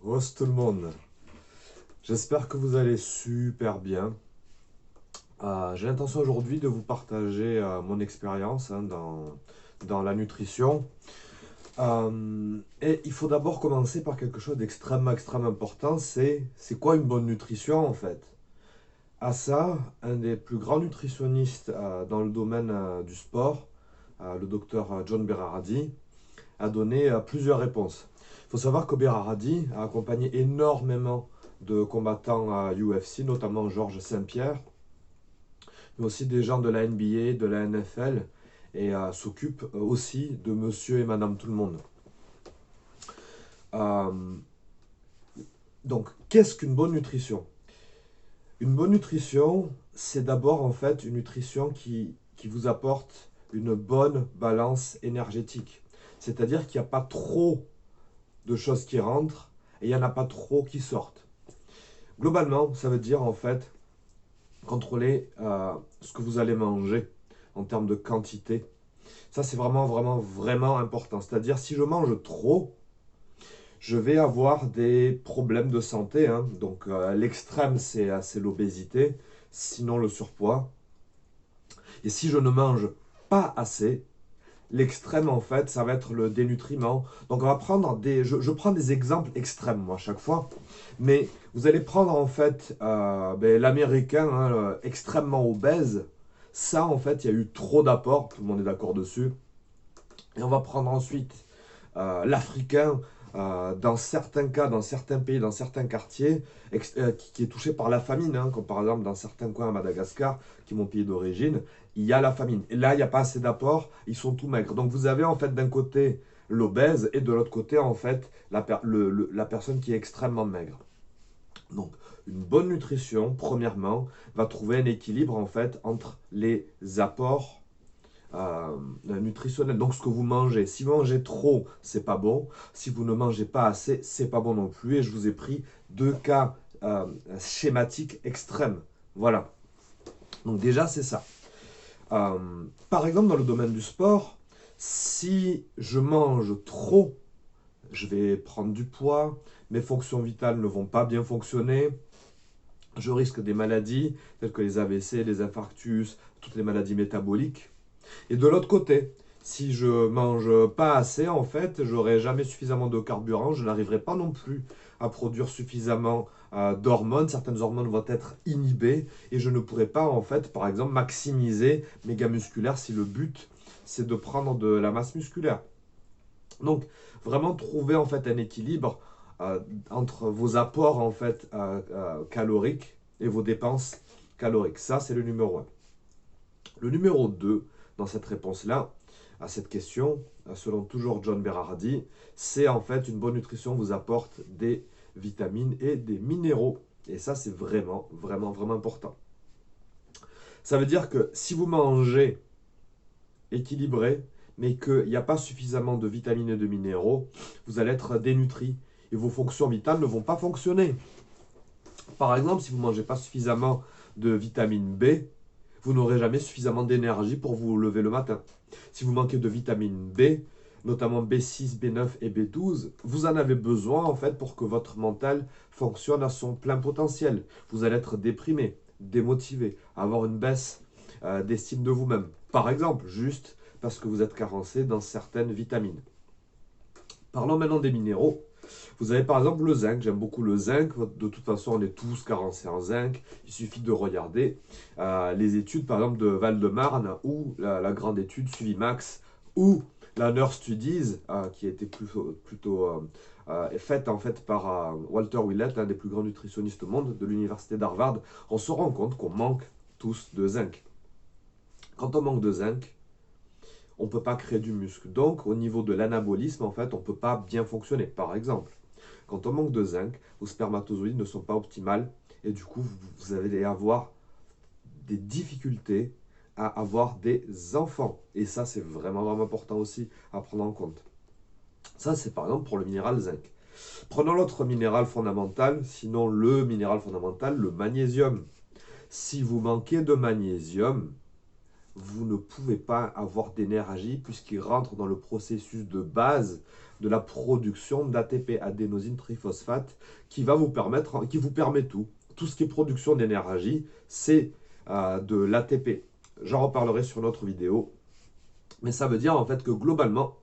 Rose tout le monde, j'espère que vous allez super bien. J'ai l'intention aujourd'hui de vous partager mon expérience dans la nutrition. Et il faut d'abord commencer par quelque chose d'extrêmement important, c'est quoi une bonne nutrition en fait? À ça, un des plus grands nutritionnistes dans le domaine du sport, le docteur John Berardi, a donné plusieurs réponses. Il faut savoir que Berardi a accompagné énormément de combattants à UFC, notamment Georges Saint-Pierre, mais aussi des gens de la NBA, de la NFL, et s'occupe aussi de monsieur et madame tout le monde. Euh, donc, qu'est-ce qu'une bonne nutrition? Une bonne nutrition, c'est d'abord en fait une nutrition qui vous apporte une bonne balance énergétique. C'est-à-dire qu'il n'y a pas trop de choses qui rentrent et il n'y en a pas trop qui sortent. Globalement, ça veut dire en fait contrôler ce que vous allez manger en termes de quantité. Ça, c'est vraiment important. C'est-à-dire, si je mange trop, je vais avoir des problèmes de santé, hein. Donc, l'extrême, c'est l'obésité, sinon le surpoids. Et si je ne mange pas assez, l'extrême, en fait, ça va être le dénutriment. Donc, on va prendre je prends des exemples extrêmes, moi, à chaque fois. Mais vous allez prendre, en fait, l'américain hein, extrêmement obèse. Ça, en fait, il y a eu trop d'apports. Tout le monde est d'accord dessus. Et on va prendre ensuite l'Africain, dans certains cas, dans certains pays, dans certains quartiers, qui est touché par la famine, hein, comme par exemple dans certains coins à Madagascar, qui est mon pays d'origine, il y a la famine. Et là, il n'y a pas assez d'apports, ils sont tout maigres. Donc vous avez en fait d'un côté l'obèse et de l'autre côté en fait la personne qui est extrêmement maigre. Donc une bonne nutrition, premièrement, va trouver un équilibre en fait entre les apports nutritionnel. Donc ce que vous mangez, si vous mangez trop, c'est pas bon. Si vous ne mangez pas assez, c'est pas bon non plus. Et je vous ai pris deux cas schématiques extrêmes. Voilà. Donc déjà c'est ça. Euh, Par exemple dans le domaine du sport, si je mange trop, je vais prendre du poids, mes fonctions vitales ne vont pas bien fonctionner, je risque des maladies telles que les AVC, les infarctus, toutes les maladies métaboliques. Et de l'autre côté, si je mange pas assez, en fait, j'aurai jamais suffisamment de carburant, je n'arriverai pas non plus à produire suffisamment d'hormones. Certaines hormones vont être inhibées et je ne pourrai pas, en fait, par exemple, maximiser mes gains musculaires si le but c'est de prendre de la masse musculaire. Donc, vraiment trouver en fait un équilibre euh, entre vos apports en fait caloriques et vos dépenses caloriques. Ça, c'est le numéro un. Le numéro 2 dans cette réponse-là, à cette question, selon toujours John Berardi, c'est en fait une bonne nutrition vous apporte des vitamines et des minéraux. Et ça, c'est vraiment important. Ça veut dire que si vous mangez équilibré, mais qu'il n'y a pas suffisamment de vitamines et de minéraux, vous allez être dénutri et vos fonctions vitales ne vont pas fonctionner. Par exemple, si vous ne mangez pas suffisamment de vitamine B, vous n'aurez jamais suffisamment d'énergie pour vous lever le matin. Si vous manquez de vitamine B, notamment B6, B9 et B12, vous en avez besoin en fait pour que votre mental fonctionne à son plein potentiel. Vous allez être déprimé, démotivé, avoir une baisse d'estime de vous-même. Par exemple, juste parce que vous êtes carencé dans certaines vitamines. Parlons maintenant des minéraux. Vous avez par exemple le zinc, j'aime beaucoup le zinc, de toute façon on est tous carencés en zinc, il suffit de regarder les études par exemple de Val-de-Marne ou la grande étude Suivimax ou la Nurse Studies qui a été plutôt faite en fait par Walter Willett, l'un des plus grands nutritionnistes au monde de l'université d'Harvard. On se rend compte qu'on manque tous de zinc. Quand on manque de zinc, on ne peut pas créer du muscle. Donc, au niveau de l'anabolisme, en fait, on ne peut pas bien fonctionner. Par exemple, quand on manque de zinc, vos spermatozoïdes ne sont pas optimales et du coup, vous allez avoir des difficultés à avoir des enfants. Et ça, c'est vraiment important aussi à prendre en compte. Ça, c'est par exemple pour le minéral zinc. Prenons l'autre minéral fondamental, sinon le minéral fondamental, le magnésium. Si vous manquez de magnésium, vous ne pouvez pas avoir d'énergie puisqu'il rentre dans le processus de base de la production d'ATP, adénosine triphosphate, qui va vous permettre, qui vous permet tout. Tout ce qui est production d'énergie, c'est de l'ATP. J'en reparlerai sur notre vidéo. Mais ça veut dire en fait que globalement,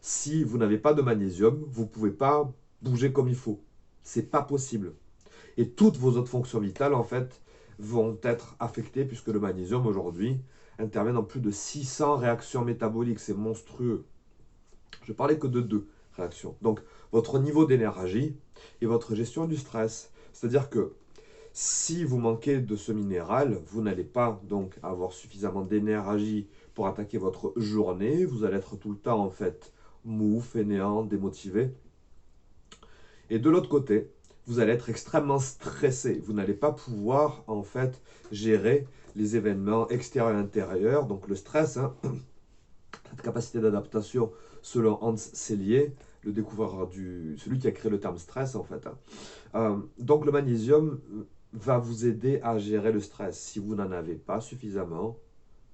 si vous n'avez pas de magnésium, vous ne pouvez pas bouger comme il faut. C'est pas possible. Et toutes vos autres fonctions vitales, en fait, vont être affectées puisque le magnésium, aujourd'hui, intervient dans plus de 600 réactions métaboliques. C'est monstrueux. Je parlais que de 2 réactions. Donc, votre niveau d'énergie et votre gestion du stress. C'est-à-dire que si vous manquez de ce minéral, vous n'allez pas donc avoir suffisamment d'énergie pour attaquer votre journée. Vous allez être tout le temps, en fait, mou, fainéant, démotivé. Et de l'autre côté, vous allez être extrêmement stressé. Vous n'allez pas pouvoir, en fait, gérer les événements extérieurs et intérieurs. Donc, le stress, hein, cette capacité d'adaptation, selon Hans Selye, le découvreur celui qui a créé le terme stress, en fait. Donc, le magnésium va vous aider à gérer le stress. Si vous n'en avez pas suffisamment,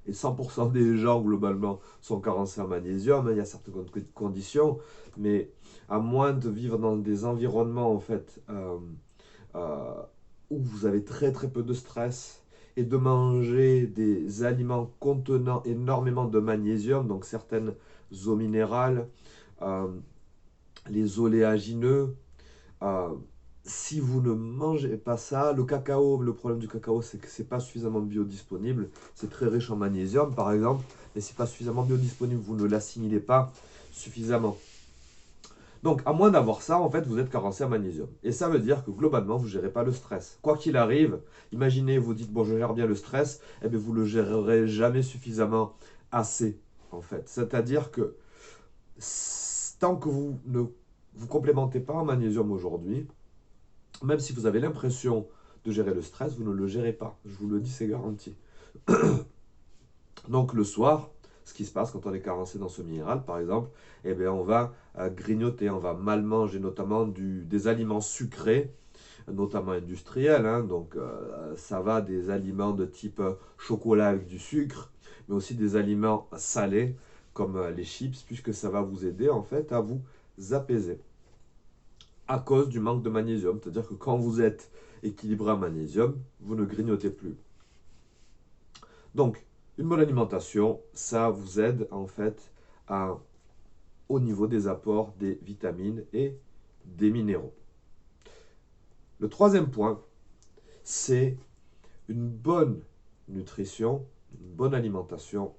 et 100% des gens, globalement, sont carencés en magnésium, il y a certaines conditions, mais à moins de vivre dans des environnements, en fait, où vous avez très très peu de stress, et de manger des aliments contenant énormément de magnésium, donc certaines eaux minérales, les oléagineux, si vous ne mangez pas ça, le cacao, le problème du cacao, c'est que c'est pas suffisamment biodisponible. C'est très riche en magnésium, par exemple, mais c'est pas suffisamment biodisponible. Vous ne l'assimilez pas suffisamment. Donc, à moins d'avoir ça, en fait, vous êtes carencé en magnésium. Et ça veut dire que globalement, vous ne gérez pas le stress. Quoi qu'il arrive, imaginez, vous dites, bon, je gère bien le stress, eh bien, vous ne le gérerez jamais suffisamment assez, en fait. C'est-à-dire que tant que vous ne vous complémentez pas en magnésium aujourd'hui, même si vous avez l'impression de gérer le stress, vous ne le gérez pas. Je vous le dis, c'est garanti. Donc le soir, ce qui se passe quand on est carencé dans ce minéral, par exemple, eh bien, on va grignoter, on va mal manger, notamment des aliments sucrés, notamment industriels. Hein, donc ça va des aliments de type chocolat avec du sucre, mais aussi des aliments salés, comme les chips, puisque ça va vous aider en fait à vous apaiser à cause du manque de magnésium. C'est-à-dire que quand vous êtes équilibré en magnésium, vous ne grignotez plus. Donc, une bonne alimentation, ça vous aide en fait au niveau des apports des vitamines et des minéraux. Le troisième point, c'est une bonne nutrition, une bonne alimentation.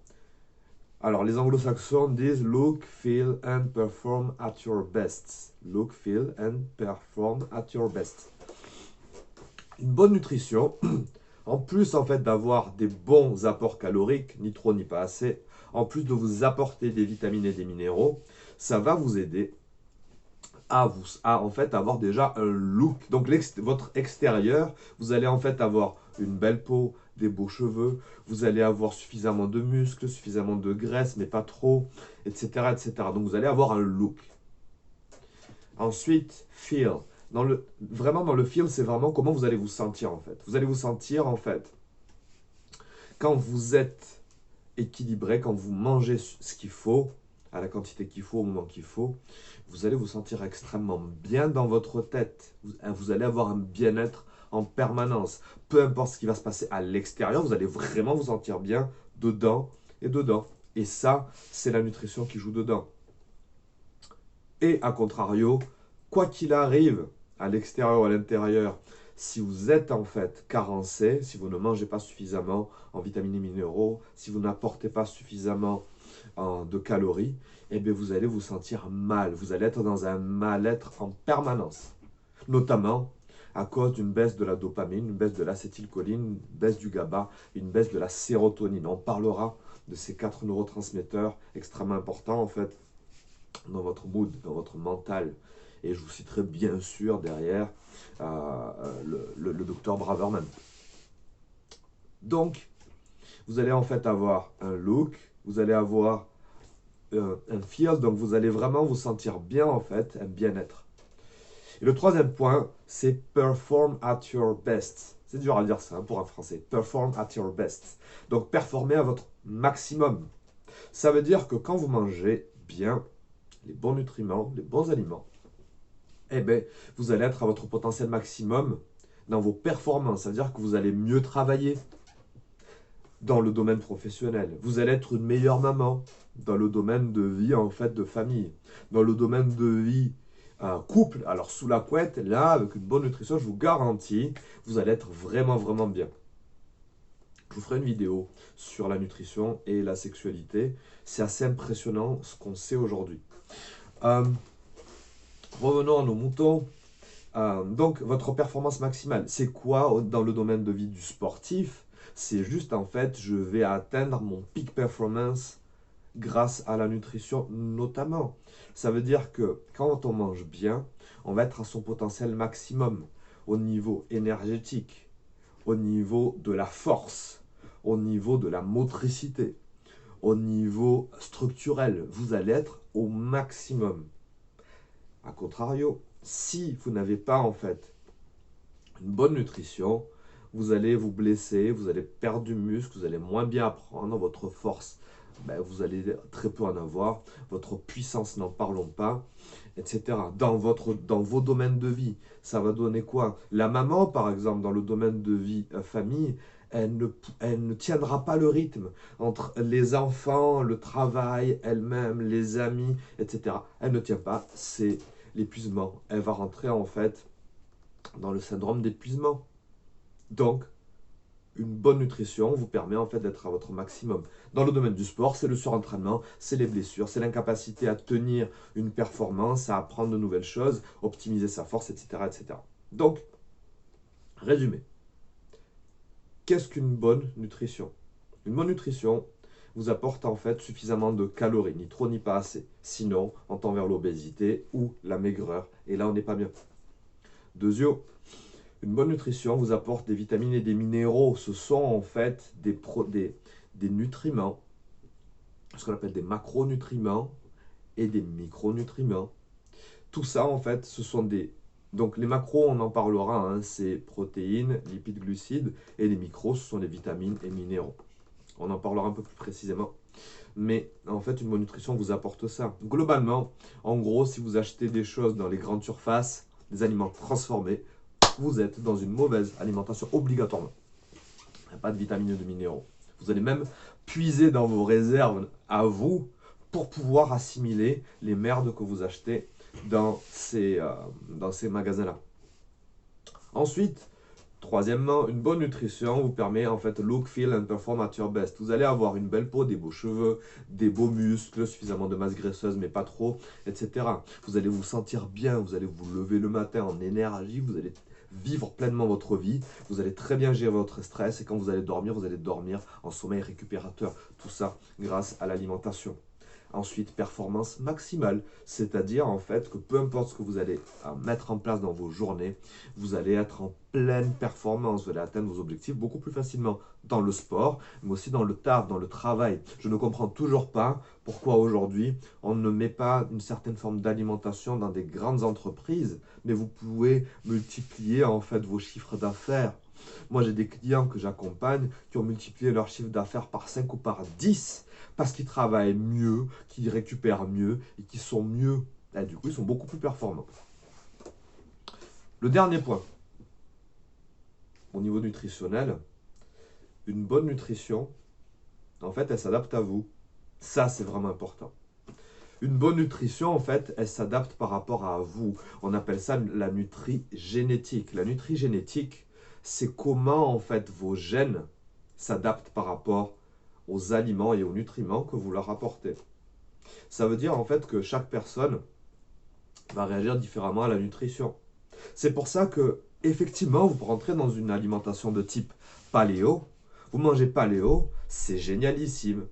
Alors, les anglo-saxons disent look, feel and perform at your best. Look, feel and perform at your best. Une bonne nutrition, en plus en fait d'avoir des bons apports caloriques, ni trop ni pas assez, en plus de vous apporter des vitamines et des minéraux, ça va vous aider à en fait avoir déjà un look. Donc votre extérieur, vous allez en fait avoir une belle peau, des beaux cheveux, vous allez avoir suffisamment de muscles, suffisamment de graisse, mais pas trop, etc. etc. Donc vous allez avoir un look. Ensuite, feel. Vraiment dans le feel, c'est vraiment comment vous allez vous sentir en fait. Vous allez vous sentir en fait quand vous êtes équilibré, quand vous mangez ce qu'il faut, à la quantité qu'il faut, au moment qu'il faut, vous allez vous sentir extrêmement bien dans votre tête. Vous allez avoir un bien-être en permanence. Peu importe ce qui va se passer à l'extérieur, vous allez vraiment vous sentir bien dedans et dedans. Et ça, c'est la nutrition qui joue dedans. Et à contrario, quoi qu'il arrive, à l'extérieur ou à l'intérieur, si vous êtes en fait carencé, si vous ne mangez pas suffisamment en vitamines et minéraux, si vous n'apportez pas suffisamment de calories, eh bien vous allez vous sentir mal. Vous allez être dans un mal-être en permanence. Notamment à cause d'une baisse de la dopamine, une baisse de l'acétylcholine, une baisse du GABA, une baisse de la sérotonine. On parlera de ces 4 neurotransmetteurs extrêmement importants en fait dans votre mood, dans votre mental. Et je vous citerai bien sûr derrière le docteur Braverman. Donc, vous allez en fait avoir un look, vous allez avoir un feel, donc vous allez vraiment vous sentir bien en fait, un bien-être. Et le troisième point, c'est perform at your best. C'est dur à dire ça hein, pour un français. Perform at your best. Donc, performer à votre maximum. Ça veut dire que quand vous mangez bien, les bons nutriments, les bons aliments, eh bien, vous allez être à votre potentiel maximum dans vos performances. C'est-à-dire que vous allez mieux travailler dans le domaine professionnel. Vous allez être une meilleure maman dans le domaine de vie, en fait, de famille. Dans le domaine de vie couple, alors sous la couette, là, avec une bonne nutrition, je vous garantis, vous allez être vraiment, vraiment bien. Je vous ferai une vidéo sur la nutrition et la sexualité. C'est assez impressionnant ce qu'on sait aujourd'hui. Euh, Revenons à nos moutons. Donc, votre performance maximale, c'est quoi dans le domaine de vie du sportif? C'est juste, en fait, je vais atteindre mon peak performance grâce à la nutrition notamment. Ça veut dire que quand on mange bien, on va être à son potentiel maximum au niveau énergétique, au niveau de la force, au niveau de la motricité, au niveau structurel. Vous allez être au maximum. A contrario, si vous n'avez pas en fait une bonne nutrition, vous allez vous blesser, vous allez perdre du muscle, vous allez moins bien apprendre, votre force, ben, vous allez très peu en avoir, votre puissance, n'en parlons pas, etc. Dans vos domaines de vie, ça va donner quoi? La maman, par exemple, dans le domaine de vie famille, elle ne tiendra pas le rythme entre les enfants, le travail, elle-même, les amis, etc. Elle ne tient pas, c'est l'épuisement. Elle va rentrer en fait dans le syndrome d'épuisement. Donc, une bonne nutrition vous permet en fait d'être à votre maximum. Dans le domaine du sport, c'est le surentraînement, c'est les blessures, c'est l'incapacité à tenir une performance, à apprendre de nouvelles choses, optimiser sa force, etc. etc. Donc, résumé. Qu'est-ce qu'une bonne nutrition? Une bonne nutrition vous apporte en fait suffisamment de calories, ni trop ni pas assez. Sinon, on tend vers l'obésité ou la maigreur. Et là, on n'est pas bien. Deuxièmement, une bonne nutrition vous apporte des vitamines et des minéraux. Ce sont en fait des nutriments, ce qu'on appelle des macronutriments et des micronutriments. Tout ça, en fait, ce sont des... Donc les macros, on en parlera, hein, c'est protéines, lipides, glucides, et les micros, ce sont les vitamines et minéraux. On en parlera un peu plus précisément. Mais en fait, une bonne nutrition vous apporte ça. Globalement, en gros, si vous achetez des choses dans les grandes surfaces, des aliments transformés, vous êtes dans une mauvaise alimentation obligatoirement. Il n'y a pas de vitamines et de minéraux. Vous allez même puiser dans vos réserves à vous pour pouvoir assimiler les merdes que vous achetez dans ces magasins-là. Ensuite, troisièmement, une bonne nutrition vous permet en fait look, feel and perform at your best. Vous allez avoir une belle peau, des beaux cheveux, des beaux muscles, suffisamment de masse graisseuse mais pas trop, etc. Vous allez vous sentir bien, vous allez vous lever le matin en énergie, vous allez vivre pleinement votre vie, vous allez très bien gérer votre stress et quand vous allez dormir en sommeil récupérateur. Tout ça grâce à l'alimentation. Ensuite, performance maximale, c'est-à-dire en fait que peu importe ce que vous allez mettre en place dans vos journées, vous allez être en pleine performance, vous allez atteindre vos objectifs beaucoup plus facilement dans le sport, mais aussi dans le taf, dans le travail. Je ne comprends toujours pas pourquoi aujourd'hui on ne met pas une certaine forme d'alimentation dans des grandes entreprises, mais vous pouvez multiplier en fait vos chiffres d'affaires. Moi, j'ai des clients que j'accompagne qui ont multiplié leur chiffre d'affaires par 5 ou par 10 parce qu'ils travaillent mieux, qu'ils récupèrent mieux et qu'ils sont mieux. Et du coup, ils sont beaucoup plus performants. Le dernier point, au niveau nutritionnel, une bonne nutrition, en fait, elle s'adapte à vous. Ça, c'est vraiment important. Une bonne nutrition, en fait, elle s'adapte par rapport à vous. On appelle ça la nutri-génétique. La nutri-génétique, c'est comment, en fait, vos gènes s'adaptent par rapport aux aliments et aux nutriments que vous leur apportez. Ça veut dire, en fait, que chaque personne va réagir différemment à la nutrition. C'est pour ça que, effectivement, vous rentrez dans une alimentation de type paléo. Vous mangez paléo, c'est génialissime.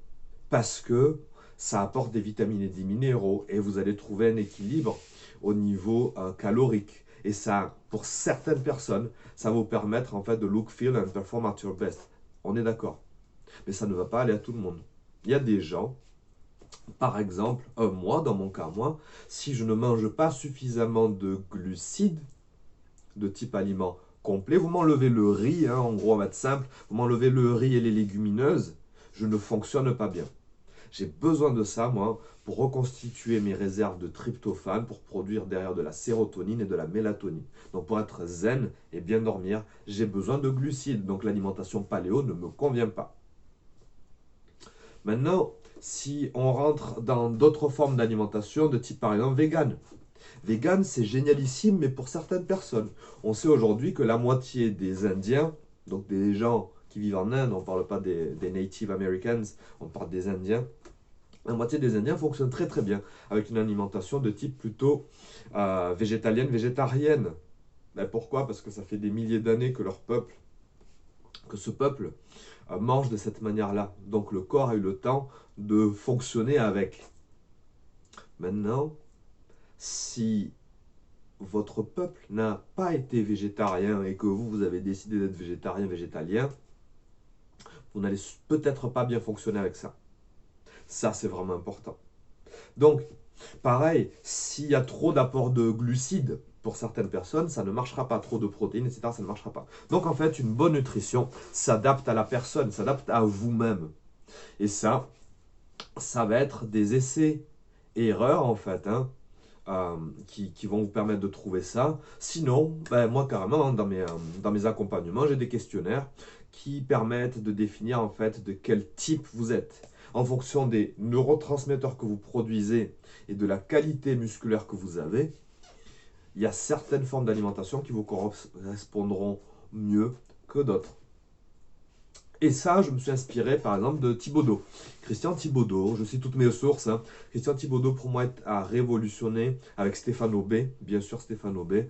Parce que ça apporte des vitamines et des minéraux et vous allez trouver un équilibre au niveau calorique. Et ça, pour certaines personnes, ça va vous permettre en fait de look, feel and perform at your best. On est d'accord. Mais ça ne va pas aller à tout le monde. Il y a des gens, par exemple, moi, dans mon cas, moi, si je ne mange pas suffisamment de glucides, de type aliment complet, vous m'enlevez le riz, hein, en gros, on va être simple, vous m'enlevez le riz et les légumineuses, je ne fonctionne pas bien. J'ai besoin de ça, moi, pour reconstituer mes réserves de tryptophane, pour produire derrière de la sérotonine et de la mélatonine. Donc pour être zen et bien dormir, j'ai besoin de glucides. Donc l'alimentation paléo ne me convient pas. Maintenant, si on rentre dans d'autres formes d'alimentation, de type par exemple vegan. Vegan, c'est génialissime, mais pour certaines personnes. On sait aujourd'hui que la moitié des Indiens, donc des gens qui vivent en Inde, on ne parle pas des Native Americans, on parle des Indiens, la moitié des Indiens fonctionnent très très bien avec une alimentation de type plutôt végétalienne, végétarienne. Ben pourquoi? Parce que ça fait des milliers d'années que ce peuple mange de cette manière-là. Donc le corps a eu le temps de fonctionner avec. Maintenant, si votre peuple n'a pas été végétarien et que vous avez décidé d'être végétarien, végétalien, vous n'allez peut-être pas bien fonctionner avec ça. Ça, c'est vraiment important. Donc, pareil, s'il y a trop d'apport de glucides pour certaines personnes, ça ne marchera pas. Trop de protéines, etc., ça ne marchera pas. Donc, en fait, une bonne nutrition s'adapte à la personne, s'adapte à vous-même. Et ça va être des essais et erreurs, en fait, qui vont vous permettre de trouver ça. Sinon, ben, moi, carrément, dans mes accompagnements, j'ai des questionnaires qui permettent de définir, en fait, de quel type vous êtes. En fonction des neurotransmetteurs que vous produisez et de la qualité musculaire que vous avez, il y a certaines formes d'alimentation qui vous correspondront mieux que d'autres. Et ça, je me suis inspiré par exemple de Thibaudeau. Christian Thibaudeau, je cite toutes mes sources. Christian Thibaudeau, pour moi, a révolutionné avec Stéphane Aubé, bien sûr Stéphane Aubé,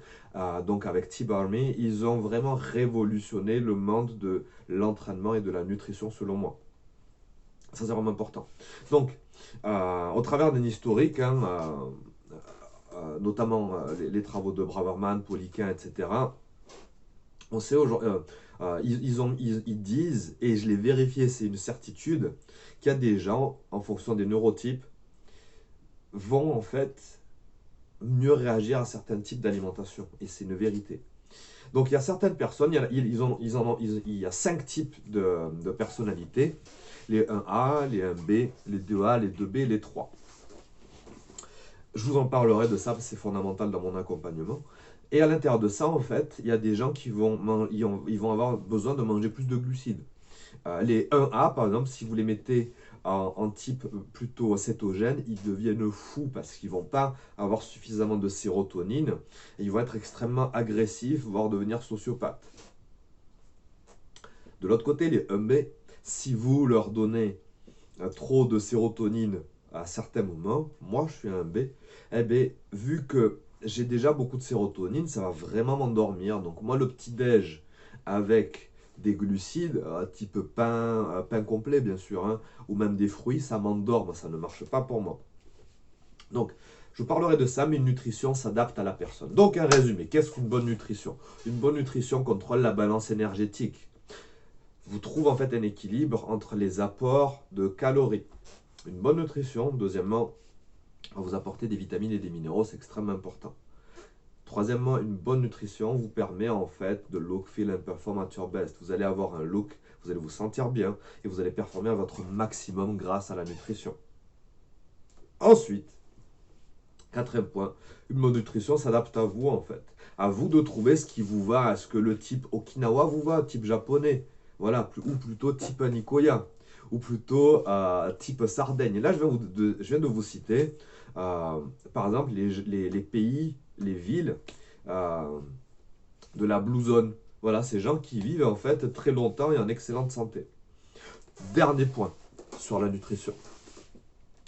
donc avec T-Barmy, ils ont vraiment révolutionné le monde de l'entraînement et de la nutrition selon moi. Ça, c'est vraiment important. Donc, au travers d'un historique, notamment les travaux de Braverman, Poliquin, etc., on sait aujourd'hui, ils disent, et je l'ai vérifié, c'est une certitude, qu'il y a des gens, en fonction des neurotypes, vont en fait mieux réagir à certains types d'alimentation. Et c'est une vérité. Donc il y a certaines personnes, il y a 5 types de personnalités, les 1A, les 1B, les 2A, les 2B, les 3. Je vous en parlerai de ça, parce que c'est fondamental dans mon accompagnement. Et à l'intérieur de ça, en fait, il y a des gens qui vont avoir besoin de manger plus de glucides. Les 1A, par exemple, si vous les mettez en type plutôt cétogène, ils deviennent fous parce qu'ils ne vont pas avoir suffisamment de sérotonine et ils vont être extrêmement agressifs, voire devenir sociopathes. De l'autre côté, les 1B, si vous leur donnez trop de sérotonine à certains moments, moi je suis un B, eh bien, vu que j'ai déjà beaucoup de sérotonine, ça va vraiment m'endormir. Donc moi, le petit-déj avec des glucides, type pain, pain complet bien sûr, ou même des fruits, ça m'endorme, ça ne marche pas pour moi. Donc, je parlerai de ça, mais une nutrition s'adapte à la personne. Donc, un résumé, qu'est-ce qu'une bonne nutrition? Une bonne nutrition contrôle la balance énergétique. Vous trouvez en fait un équilibre entre les apports de calories. Une bonne nutrition, deuxièmement, va vous apporter des vitamines et des minéraux, c'est extrêmement important. Troisièmement, une bonne nutrition vous permet en fait de look, feel and perform at your best. Vous allez avoir un look, vous allez vous sentir bien et vous allez performer à votre maximum grâce à la nutrition. Ensuite, quatrième point, une bonne nutrition s'adapte à vous en fait. À vous de trouver ce qui vous va. Est-ce que le type Okinawa vous va, type japonais? Voilà, ou plutôt type Nicoya, ou plutôt type Sardaigne. Et là, je viens de vous citer, par exemple, les pays, les villes de la Blue Zone. Voilà, ces gens qui vivent en fait très longtemps et en excellente santé. Dernier point sur la nutrition.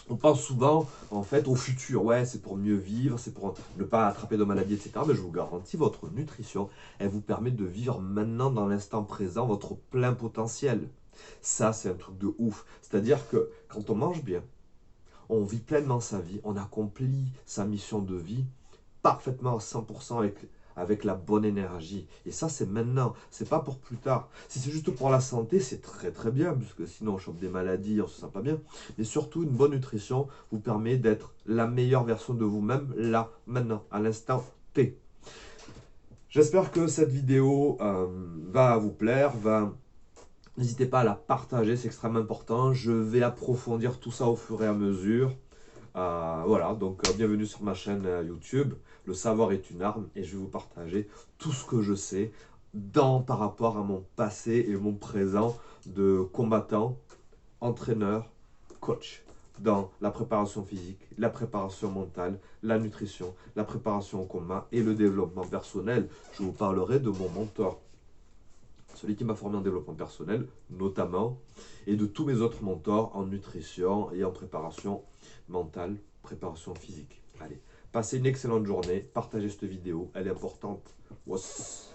On pense souvent en fait au futur, ouais, c'est pour mieux vivre, c'est pour ne pas attraper de maladies, etc. Mais je vous garantis, votre nutrition, elle vous permet de vivre maintenant dans l'instant présent votre plein potentiel. Ça, c'est un truc de ouf. C'est-à-dire que quand on mange bien, on vit pleinement sa vie, on accomplit sa mission de vie parfaitement à 100% avec la bonne énergie. Et ça, c'est maintenant, c'est pas pour plus tard. Si c'est juste pour la santé, c'est très très bien, puisque sinon on chope des maladies, on se sent pas bien. Mais surtout, une bonne nutrition vous permet d'être la meilleure version de vous-même, là, maintenant, à l'instant T. J'espère que cette vidéo va vous plaire, va N'hésitez pas à la partager, c'est extrêmement important. Je vais approfondir tout ça au fur et à mesure. Voilà, donc bienvenue sur ma chaîne YouTube. Le savoir est une arme et je vais vous partager tout ce que je sais par rapport à mon passé et mon présent de combattant, entraîneur, coach dans la préparation physique, la préparation mentale, la nutrition, la préparation au combat et le développement personnel. Je vous parlerai de mon mentor, celui qui m'a formé en développement personnel notamment, et de tous mes autres mentors en nutrition et en préparation mentale, préparation physique. Allez, passez une excellente journée, partagez cette vidéo, elle est importante. Was.